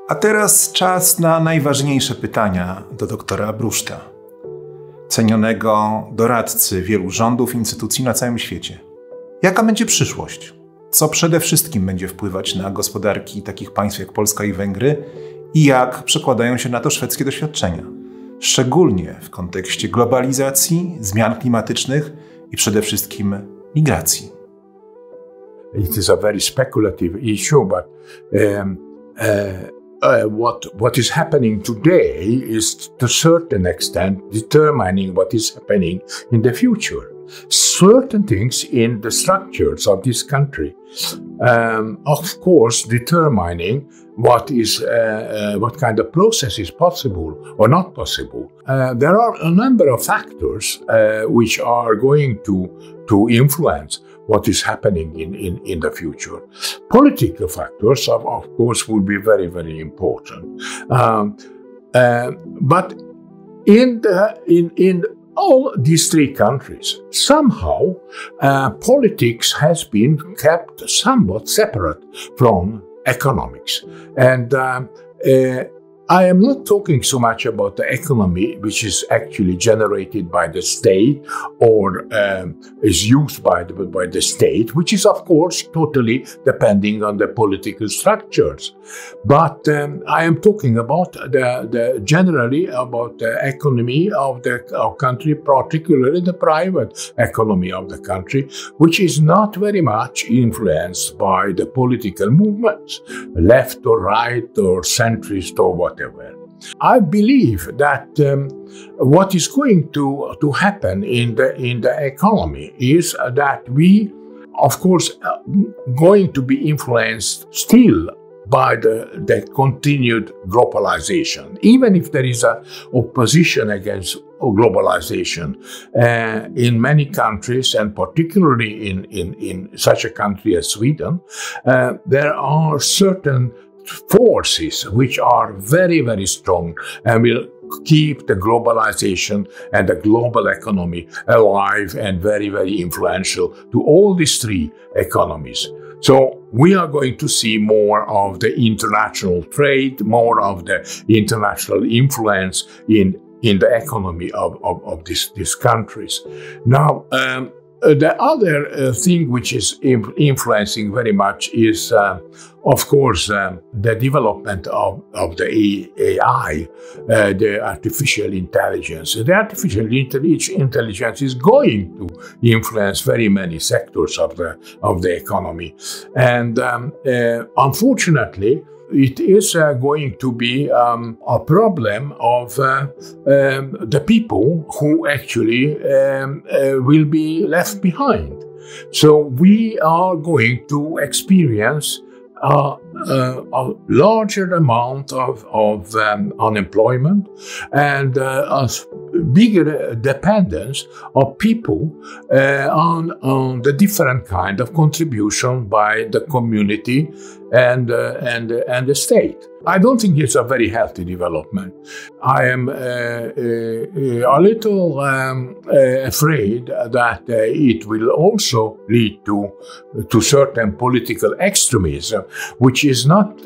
A teraz czas na najważniejsze pytania do doktora Bruszta, cenionego doradcy wielu rządów i instytucji na całym świecie. Jaka będzie przyszłość? Co przede wszystkim będzie wpływać na gospodarki takich państw jak Polska i Węgry i jak przekładają się na to szwedzkie doświadczenia? Szczególnie w kontekście globalizacji, zmian klimatycznych i przede wszystkim migracji. It is a very speculative issue, but what is happening today is to a certain extent determining what is happening in the future. Certain things in the structures of this country, of course, determining what kind of process is possible or not possible. There are a number of factors which are going to influence what is happening in the future. Political factors, of course, will be very, very important. But in all these three countries, somehow politics has been kept somewhat separate from economics. And I am not talking so much about the economy, which is actually generated by the state or is used by the state, which is, of course, totally depending on the political structures. But I am talking about generally about the economy of our country, particularly the private economy of the country, which is not very much influenced by the political movements, left or right or centrist or whatever. I believe that what is going to happen in the economy is that we, of course, going to be influenced still by the continued globalization, even if there is a opposition against globalization in many countries, and particularly in such a country as Sweden, there are certain forces which are very, very strong and will keep the globalization and the global economy alive and very, very influential to all these three economies. So we are going to see more of the international trade, more of the international influence in the economy of these countries. Now, the other thing which is influencing very much is, of course, the development of the AI, the artificial intelligence. The artificial intelligence is going to influence very many sectors of the economy, and unfortunately, it is going to be a problem of the people who actually will be left behind. So we are going to experience a larger amount of unemployment and a bigger dependence of people on the different kind of contribution by the community and the state. I don't think it's a very healthy development. I am a little afraid that it will also lead to certain political extremism, which is not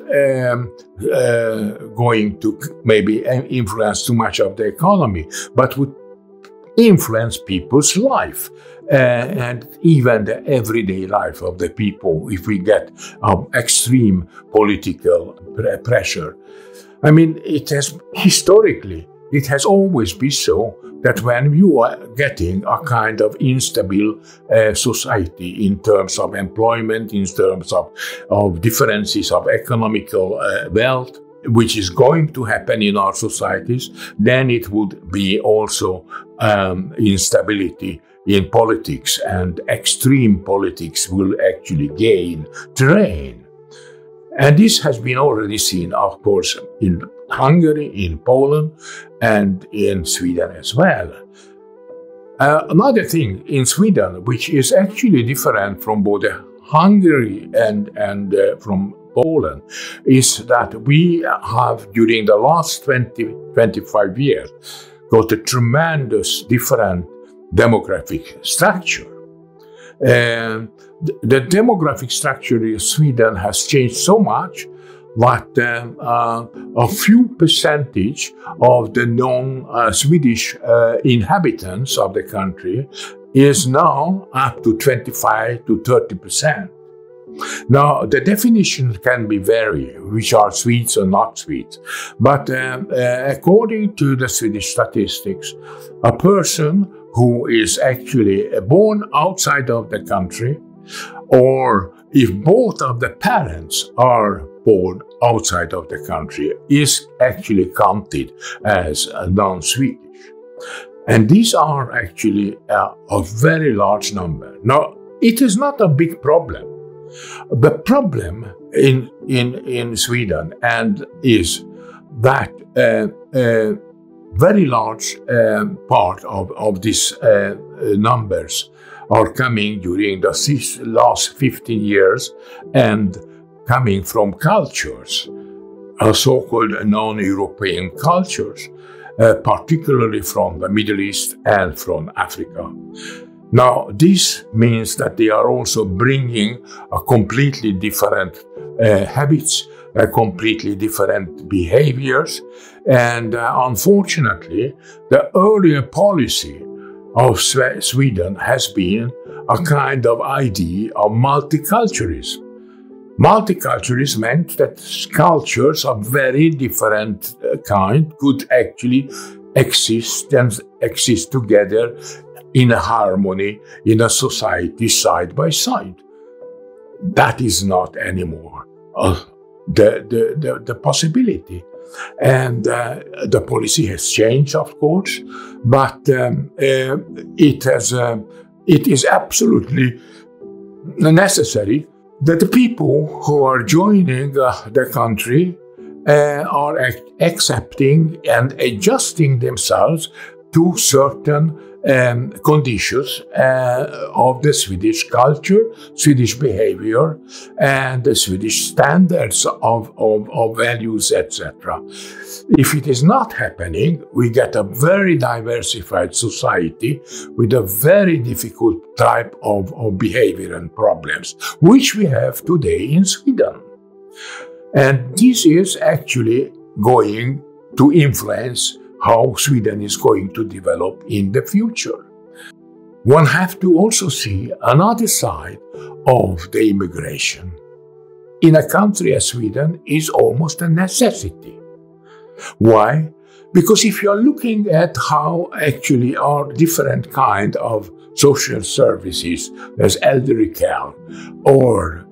going to maybe influence too much of the economy, but would influence people's life and even the everyday life of the people if we get extreme political pressure. I mean, it has always been so that when you are getting a kind of instable society in terms of employment, in terms of differences of economical wealth, which is going to happen in our societies, then it would be also instability in politics, and extreme politics will actually gain terrain. And this has been already seen, of course, in Hungary, in Poland, and in Sweden as well. Another thing in Sweden, which is actually different from both Hungary and from Poland, is that we have, during the last 20-25 years, got a tremendous different demographic structure. The demographic structure in Sweden has changed so much that a few percentage of the non-Swedish inhabitants of the country is now up to 25 to 30%. Now, the definition can be varied, which are Swedes or not Swedes. But according to the Swedish statistics, a person who is actually born outside of the country, or if both of the parents are born outside of the country, is actually counted as a non-Swedish. And these are actually a very large number. Now, it is not a big problem. The problem in Sweden is that a very large part of these numbers are coming during the last 15 years and coming from cultures, so-called non-European cultures, particularly from the Middle East and from Africa. Now, this means that they are also bringing a completely different habits, completely different behaviors, and unfortunately, the earlier policy of Sweden has been a kind of idea of multiculturalism. Multiculturalism meant that cultures of very different kind could actually exist together in a harmony, in a society side by side. That is not anymore the possibility. And the policy has changed, of course, but it is absolutely necessary that the people who are joining the country are accepting and adjusting themselves to certain conditions of the Swedish culture, Swedish behavior, and the Swedish standards of values, etc. If it is not happening, we get a very diversified society with a very difficult type of behavior and problems, which we have today in Sweden. And this is actually going to influence how Sweden is going to develop in the future. One has to also see another side of the immigration. In a country as Sweden, is almost a necessity. Why? Because if you are looking at how actually are different kind of social services, as elderly care or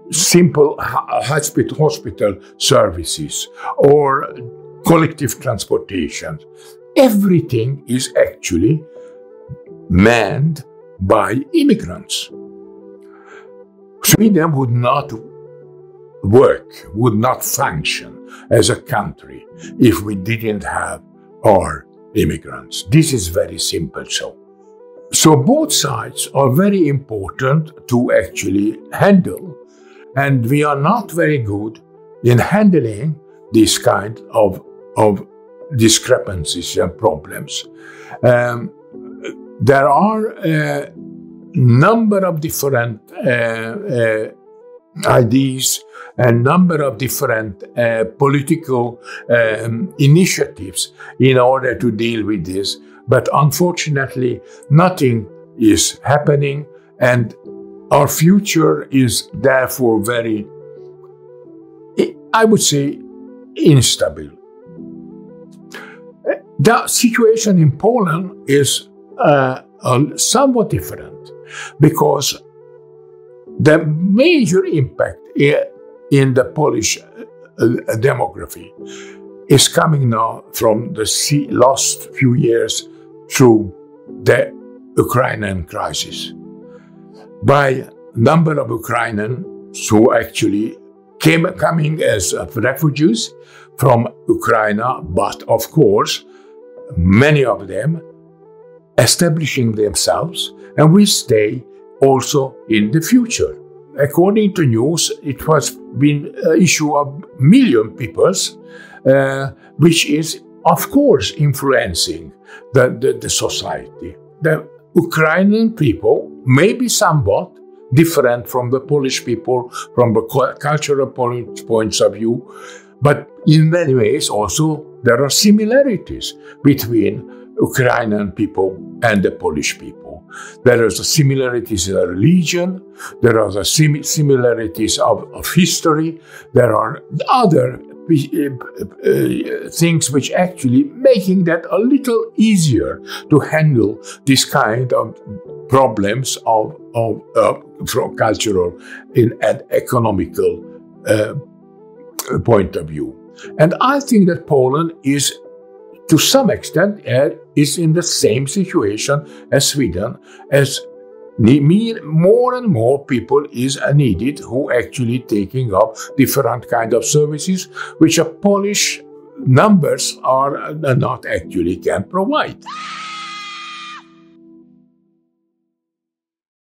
simple hospital services or collective transportation, everything is actually manned by immigrants. Sweden would not work, would not function as a country if we didn't have our immigrants. This is very simple. So both sides are very important to actually handle, and we are not very good in handling this kind of discrepancies and problems. There are a number of different ideas and number of different political initiatives in order to deal with this, but unfortunately nothing is happening, and our future is therefore very, I would say, instable. The situation in Poland is somewhat different, because the major impact in the Polish demography is coming now from the last few years through the Ukrainian crisis. By number of Ukrainians who actually coming as refugees from Ukraine, but of course, many of them establishing themselves and will stay also in the future. According to news, it has been an issue of 1 million people, which is, of course, influencing the society. The Ukrainian people may be somewhat different from the Polish people, from the cultural points of view. But in many ways also there are similarities between Ukrainian people and the Polish people. There are the similarities in religion, there are the similarities of history, there are other things which actually making that a little easier to handle this kind of problems from cultural and economical point of view. And I think that Poland is, to some extent, is in the same situation as Sweden, as more and more people is needed who actually taking up different kind of services which a Polish numbers are not actually can provide.